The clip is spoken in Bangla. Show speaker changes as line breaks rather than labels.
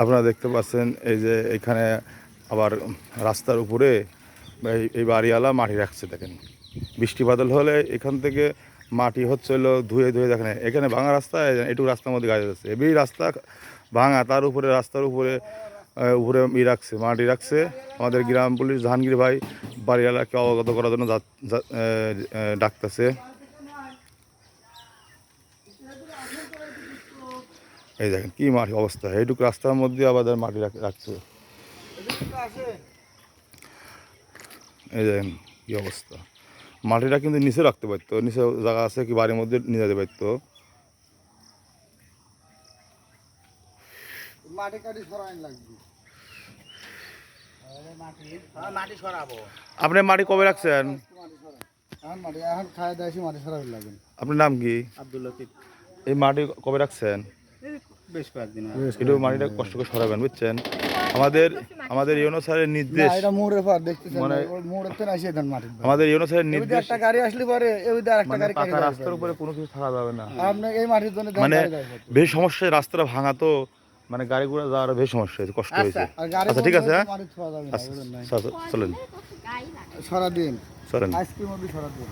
আপনারা দেখতে পাচ্ছেন এই যে এখানে আবার রাস্তার উপরে এই বাড়িওয়ালা মাটি রাখছে। দেখেন বৃষ্টি বাদল হলে এখান থেকে মাটি হচ্ছে হলো ধুয়ে ধুয়ে দেখেন এখানে ভাঙা রাস্তা, এটুকু রাস্তার মধ্যে গাড়ি যাচ্ছে, এই রাস্তা ভাঙা, তার উপরে রাস্তার উপরে উপরে রাখছে, মাটি রাখছে। আমাদের গ্রাম পুলিশ জাহাঙ্গীর ভাই বাড়িওয়ালাকে অবগত করার জন্য ডাকতেছে। এই দেখেন কি মাটি অবস্থা, এইটুকু রাস্তার মধ্যে আবার মাটি রাখছে। এই দেখেন কি অবস্থা, মাটিটা কিন্তু নিচে রাখতে পারতো, নিচে জায়গা আছে কি বাড়ির মধ্যে নিয়ে যেতে পারতো। আপনি মাটি কবে রাখছেন? আপনার নাম কি?
আব্দুল লতিফ।
এই মাটি কবে রাখছেন?
বেশ কয়েকদিন
একটু মাটিটা কষ্ট করে সরাবেন, বুঝছেন? আমাদের ইউনো স্যারের নির্দেশ, মানে আমাদের ইউনো স্যারের নির্দেশ
একটা গাড়ি আসলে পরে
মানে পাকা রাস্তার উপরে কোনো কিছু থাকা যাবে না।
আপনি এই মাটির জন্য
মানে বেশ সমস্যা, রাস্তাটা ভাঙা তো, মানে গাড়ি ঘোড়া যাওয়ার বেশ সমস্যা হয়েছে, কষ্ট হয়েছে। আচ্ছা ঠিক আছে, হ্যাঁ চলেন
সরা দিন
চলেন।
আইসক্রিম সরা দিন।